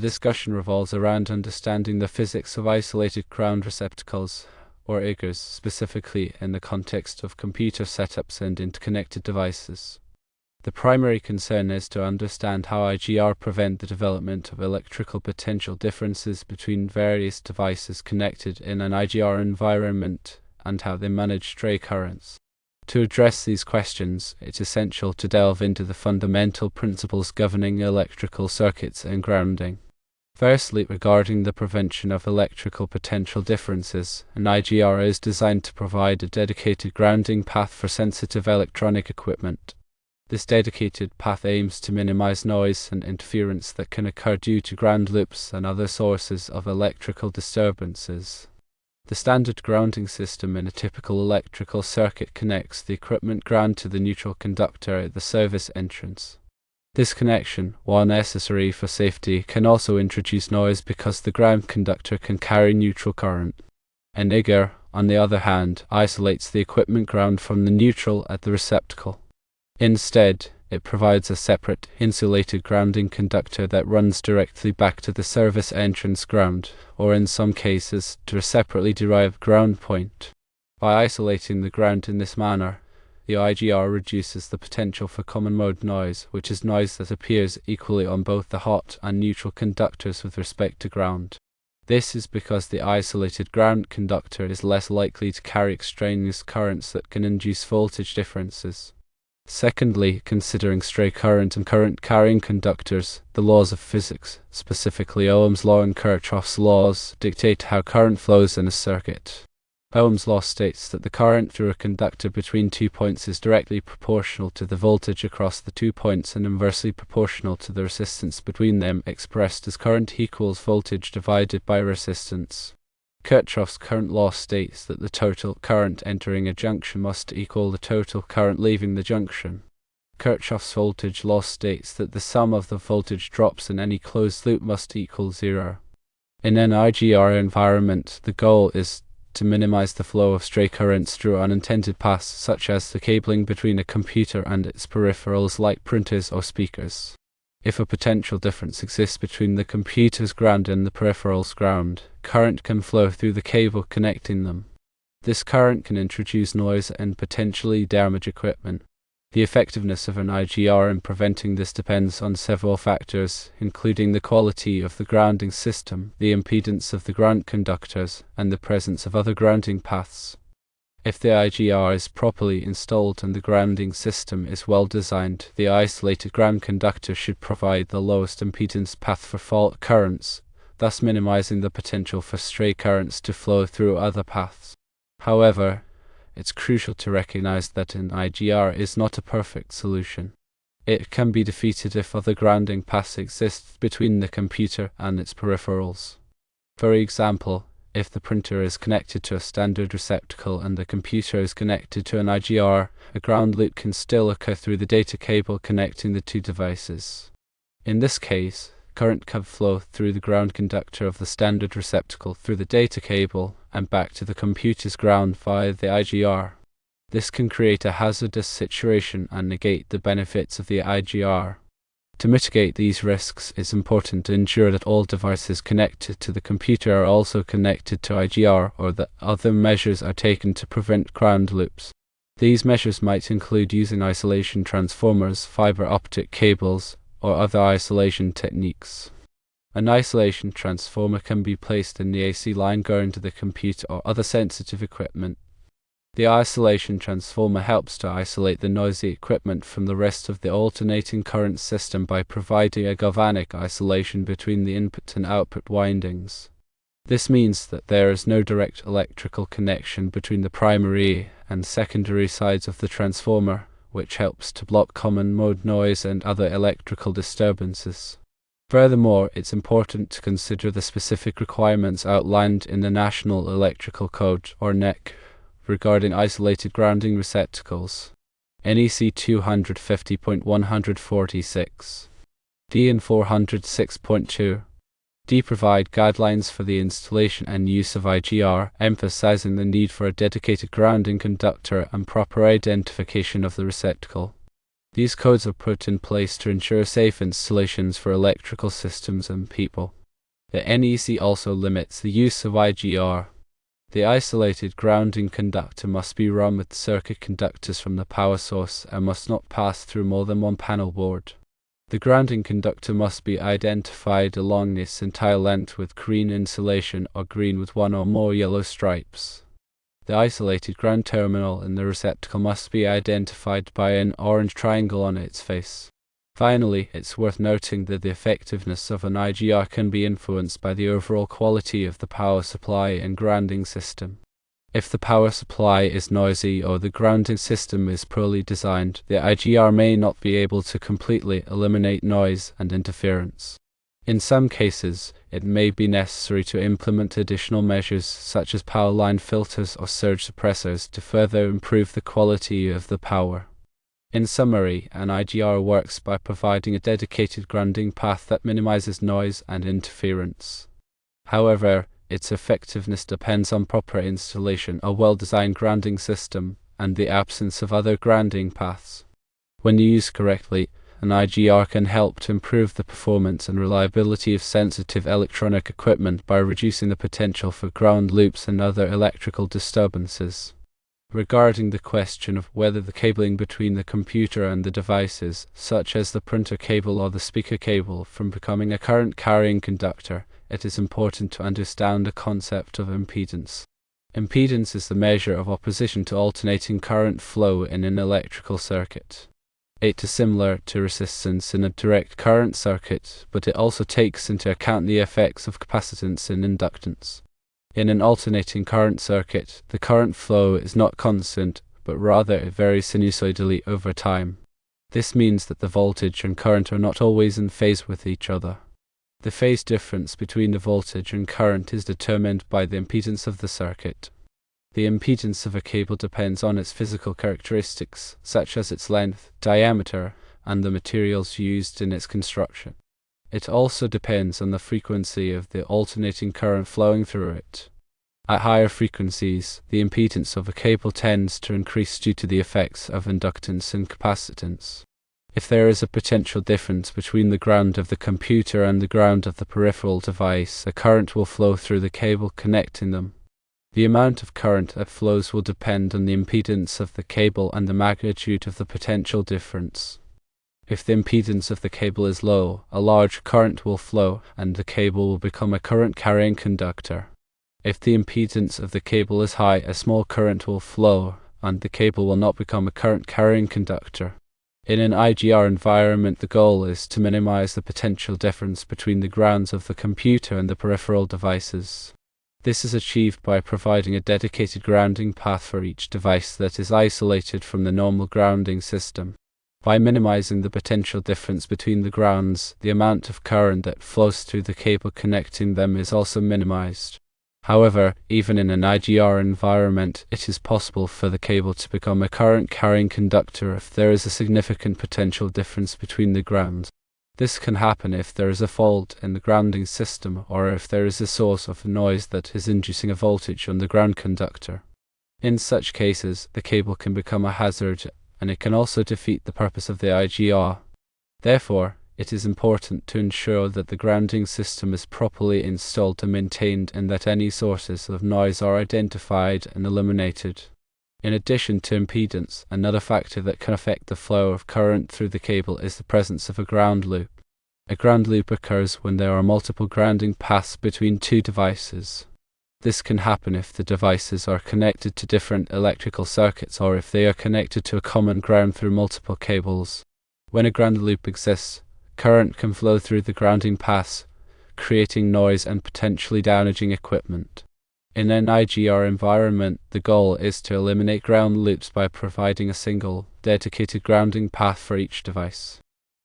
discussion revolves around understanding the physics of isolated ground receptacles, or IGRs, specifically in the context of computer setups and interconnected devices. The primary concern is to understand how IGR prevent the development of electrical potential differences between various devices connected in an IGR environment and how they manage stray currents. To address these questions, it's essential to delve into the fundamental principles governing electrical circuits and grounding. Firstly, regarding the prevention of electrical potential differences, an IGR is designed to provide a dedicated grounding path for sensitive electronic equipment. This dedicated path aims to minimize noise and interference that can occur due to ground loops and other sources of electrical disturbances. The standard grounding system in a typical electrical circuit connects the equipment ground to the neutral conductor at the service entrance. This connection, while necessary for safety, can also introduce noise because the ground conductor can carry neutral current. An IGR, on the other hand, isolates the equipment ground from the neutral at the receptacle. Instead, it provides a separate, insulated grounding conductor that runs directly back to the service entrance ground, or in some cases, to a separately derived ground point. By isolating the ground in this manner, the IGR reduces the potential for common mode noise, which is noise that appears equally on both the hot and neutral conductors with respect to ground. This is because the isolated ground conductor is less likely to carry extraneous currents that can induce voltage differences. Secondly, considering stray current and current-carrying conductors, the laws of physics, specifically Ohm's law and Kirchhoff's laws, dictate how current flows in a circuit. Ohm's law states that the current through a conductor between 2 points is directly proportional to the voltage across the 2 points and inversely proportional to the resistance between them, expressed as current equals voltage divided by resistance. Kirchhoff's current law states that the total current entering a junction must equal the total current leaving the junction. Kirchhoff's voltage law states that the sum of the voltage drops in any closed loop must equal 0. In an IGR environment, the goal is to minimize the flow of stray currents through unintended paths, such as the cabling between a computer and its peripherals like printers or speakers. If a potential difference exists between the computer's ground and the peripheral's ground, current can flow through the cable connecting them. This current can introduce noise and potentially damage equipment. The effectiveness of an IGR in preventing this depends on several factors, including the quality of the grounding system, the impedance of the ground conductors, and the presence of other grounding paths. If the IGR is properly installed and the grounding system is well designed, the isolated ground conductor should provide the lowest impedance path for fault currents, thus minimizing the potential for stray currents to flow through other paths. However, it's crucial to recognize that an IGR is not a perfect solution. It can be defeated if other grounding paths exist between the computer and its peripherals. For example, if the printer is connected to a standard receptacle and the computer is connected to an IGR, a ground loop can still occur through the data cable connecting the two devices. In this case, current can flow through the ground conductor of the standard receptacle through the data cable and back to the computer's ground via the IGR. This can create a hazardous situation and negate the benefits of the IGR. To mitigate these risks, it's important to ensure that all devices connected to the computer are also connected to IGR, or that other measures are taken to prevent ground loops. These measures might include using isolation transformers, fiber optic cables, or other isolation techniques. An isolation transformer can be placed in the AC line going to the computer or other sensitive equipment. The isolation transformer helps to isolate the noisy equipment from the rest of the alternating current system by providing a galvanic isolation between the input and output windings. This means that there is no direct electrical connection between the primary and secondary sides of the transformer, which helps to block common mode noise and other electrical disturbances. Furthermore, it's important to consider the specific requirements outlined in the National Electrical Code, or NEC, regarding isolated grounding receptacles. NEC 250.146. DN 406.2. D. Provide guidelines for the installation and use of IGR, emphasizing the need for a dedicated grounding conductor and proper identification of the receptacle. These codes are put in place to ensure safe installations for electrical systems and people. The NEC also limits the use of IGR. The isolated grounding conductor must be run with circuit conductors from the power source and must not pass through more than one panel board. The grounding conductor must be identified along its entire length with green insulation or green with one or more yellow stripes. The isolated ground terminal in the receptacle must be identified by an orange triangle on its face. Finally, it's worth noting that the effectiveness of an IGR can be influenced by the overall quality of the power supply and grounding system. If the power supply is noisy or the grounding system is poorly designed, the IGR may not be able to completely eliminate noise and interference. In some cases, it may be necessary to implement additional measures such as power line filters or surge suppressors to further improve the quality of the power. In summary, an IGR works by providing a dedicated grounding path that minimizes noise and interference. However, its effectiveness depends on proper installation, a well-designed grounding system, and the absence of other grounding paths. When used correctly, an IGR can help to improve the performance and reliability of sensitive electronic equipment by reducing the potential for ground loops and other electrical disturbances. Regarding the question of whether the cabling between the computer and the devices, such as the printer cable or the speaker cable, from becoming a current-carrying conductor, it is important to understand the concept of impedance. Impedance is the measure of opposition to alternating current flow in an electrical circuit. It is similar to resistance in a direct current circuit, but it also takes into account the effects of capacitance and inductance. In an alternating current circuit, the current flow is not constant, but rather it varies sinusoidally over time. This means that the voltage and current are not always in phase with each other. The phase difference between the voltage and current is determined by the impedance of the circuit. The impedance of a cable depends on its physical characteristics, such as its length, diameter, and the materials used in its construction. It also depends on the frequency of the alternating current flowing through it. At higher frequencies, the impedance of a cable tends to increase due to the effects of inductance and capacitance. If there is a potential difference between the ground of the computer and the ground of the peripheral device, a current will flow through the cable connecting them. The amount of current that flows will depend on the impedance of the cable and the magnitude of the potential difference. If the impedance of the cable is low, a large current will flow, and the cable will become a current-carrying conductor. If the impedance of the cable is high, a small current will flow, and the cable will not become a current-carrying conductor. In an IGR environment, the goal is to minimize the potential difference between the grounds of the computer and the peripheral devices. This is achieved by providing a dedicated grounding path for each device that is isolated from the normal grounding system. By minimizing the potential difference between the grounds, the amount of current that flows through the cable connecting them is also minimized. However, even in an IGR environment, it is possible for the cable to become a current-carrying conductor if there is a significant potential difference between the grounds. This can happen if there is a fault in the grounding system or if there is a source of noise that is inducing a voltage on the ground conductor. In such cases, the cable can become a hazard, and it can also defeat the purpose of the IGR. Therefore, it is important to ensure that the grounding system is properly installed and maintained and that any sources of noise are identified and eliminated. In addition to impedance, another factor that can affect the flow of current through the cable is the presence of a ground loop. A ground loop occurs when there are multiple grounding paths between two devices. This can happen if the devices are connected to different electrical circuits or if they are connected to a common ground through multiple cables. When a ground loop exists, current can flow through the grounding paths, creating noise and potentially damaging equipment. In an IGR environment, the goal is to eliminate ground loops by providing a single, dedicated grounding path for each device.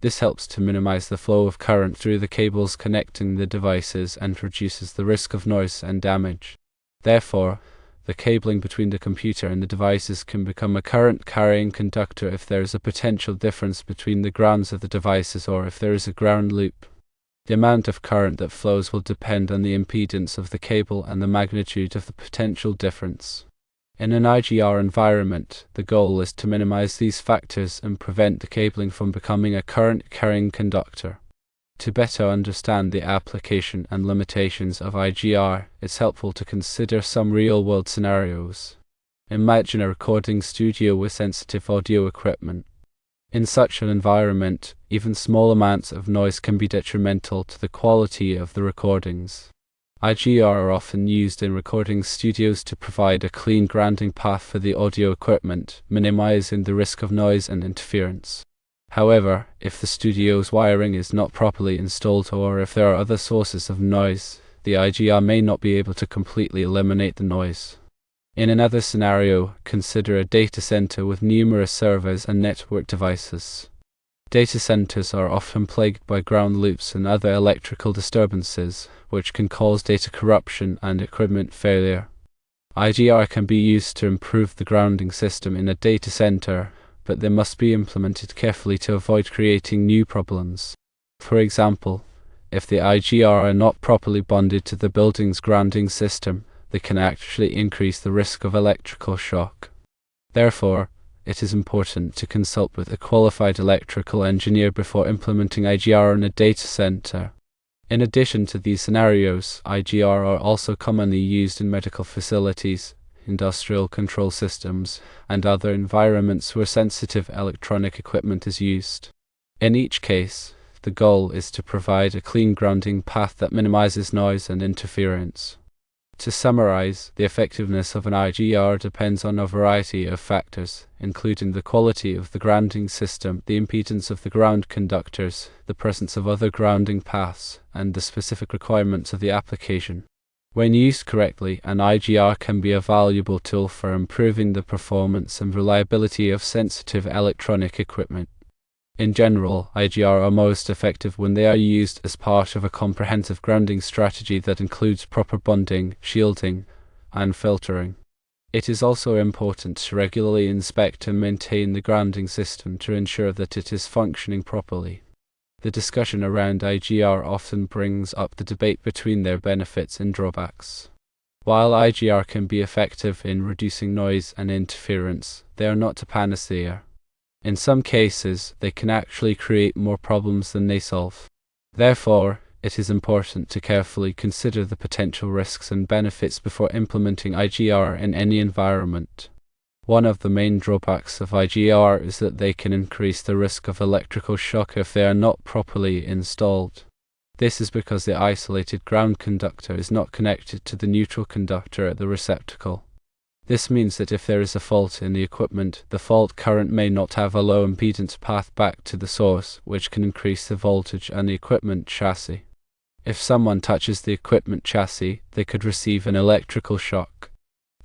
This helps to minimize the flow of current through the cables connecting the devices and reduces the risk of noise and damage. Therefore, the cabling between the computer and the devices can become a current-carrying conductor if there is a potential difference between the grounds of the devices or if there is a ground loop. The amount of current that flows will depend on the impedance of the cable and the magnitude of the potential difference. In an IGR environment, the goal is to minimize these factors and prevent the cabling from becoming a current-carrying conductor. To better understand the application and limitations of IGR, it's helpful to consider some real-world scenarios. Imagine a recording studio with sensitive audio equipment. In such an environment, even small amounts of noise can be detrimental to the quality of the recordings. IGR are often used in recording studios to provide a clean grounding path for the audio equipment, minimizing the risk of noise and interference. However, if the studio's wiring is not properly installed or if there are other sources of noise, the IGR may not be able to completely eliminate the noise. In another scenario, consider a data center with numerous servers and network devices. Data centers are often plagued by ground loops and other electrical disturbances, which can cause data corruption and equipment failure. IGR can be used to improve the grounding system in a data center, but they must be implemented carefully to avoid creating new problems. For example, if the IGR are not properly bonded to the building's grounding system, they can actually increase the risk of electrical shock. Therefore, it is important to consult with a qualified electrical engineer before implementing IGR in a data center. In addition to these scenarios, IGR are also commonly used in medical facilities, industrial control systems, and other environments where sensitive electronic equipment is used. In each case, the goal is to provide a clean grounding path that minimizes noise and interference. To summarize, the effectiveness of an IGR depends on a variety of factors, including the quality of the grounding system, the impedance of the ground conductors, the presence of other grounding paths, and the specific requirements of the application. When used correctly, an IGR can be a valuable tool for improving the performance and reliability of sensitive electronic equipment. In general, IGR are most effective when they are used as part of a comprehensive grounding strategy that includes proper bonding, shielding, and filtering. It is also important to regularly inspect and maintain the grounding system to ensure that it is functioning properly. The discussion around IGR often brings up the debate between their benefits and drawbacks. While IGR can be effective in reducing noise and interference, they are not a panacea. In some cases, they can actually create more problems than they solve. Therefore, it is important to carefully consider the potential risks and benefits before implementing IGR in any environment. One of the main drawbacks of IGR is that they can increase the risk of electrical shock if they are not properly installed. This is because the isolated ground conductor is not connected to the neutral conductor at the receptacle. This means that if there is a fault in the equipment, the fault current may not have a low impedance path back to the source, which can increase the voltage on the equipment chassis. If someone touches the equipment chassis, they could receive an electrical shock.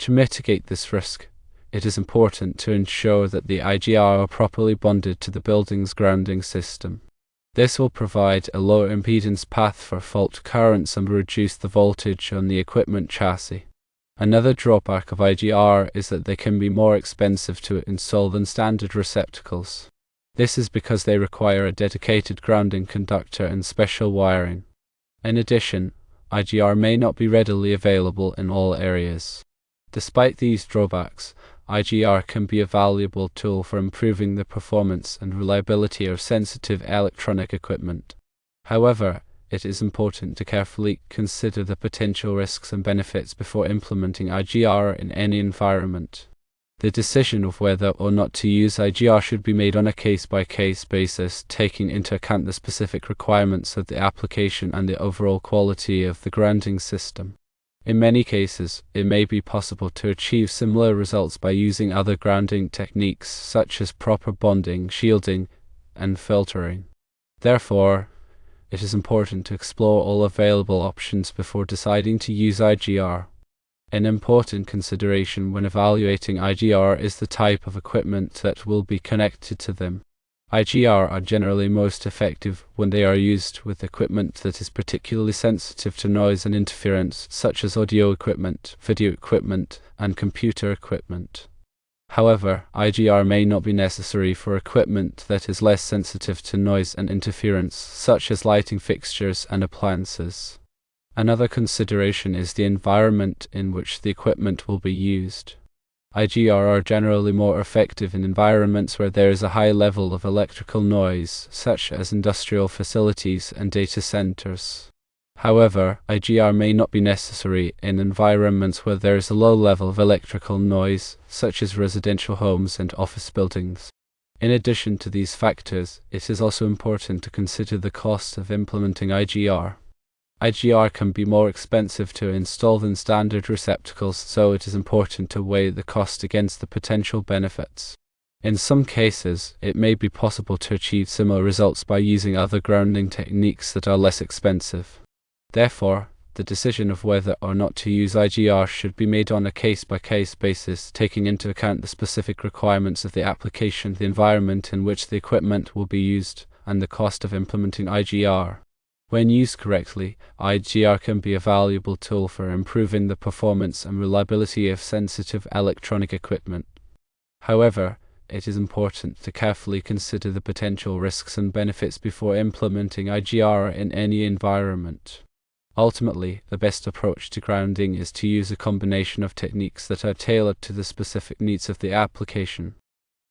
To mitigate this risk, it is important to ensure that the IGR are properly bonded to the building's grounding system. This will provide a low impedance path for fault currents and reduce the voltage on the equipment chassis. Another drawback of IGR is that they can be more expensive to install than standard receptacles. This is because they require a dedicated grounding conductor and special wiring. In addition, IGR may not be readily available in all areas. Despite these drawbacks, IGR can be a valuable tool for improving the performance and reliability of sensitive electronic equipment. However, it is important to carefully consider the potential risks and benefits before implementing IGR in any environment. The decision of whether or not to use IGR should be made on a case-by-case basis, taking into account the specific requirements of the application and the overall quality of the grounding system. In many cases, it may be possible to achieve similar results by using other grounding techniques such as proper bonding, shielding, and filtering. Therefore, it is important to explore all available options before deciding to use IGR. An important consideration when evaluating IGR is the type of equipment that will be connected to them. IGR are generally most effective when they are used with equipment that is particularly sensitive to noise and interference, such as audio equipment, video equipment, and computer equipment. However, IGR may not be necessary for equipment that is less sensitive to noise and interference, such as lighting fixtures and appliances. Another consideration is the environment in which the equipment will be used. IGR are generally more effective in environments where there is a high level of electrical noise, such as industrial facilities and data centers. However, IGR may not be necessary in environments where there is a low level of electrical noise, such as residential homes and office buildings. In addition to these factors, it is also important to consider the cost of implementing IGR. IGR can be more expensive to install than standard receptacles, so it is important to weigh the cost against the potential benefits. In some cases, it may be possible to achieve similar results by using other grounding techniques that are less expensive. Therefore, the decision of whether or not to use IGR should be made on a case-by-case basis, taking into account the specific requirements of the application, the environment in which the equipment will be used, and the cost of implementing IGR. When used correctly, IGR can be a valuable tool for improving the performance and reliability of sensitive electronic equipment. However, it is important to carefully consider the potential risks and benefits before implementing IGR in any environment. Ultimately, the best approach to grounding is to use a combination of techniques that are tailored to the specific needs of the application.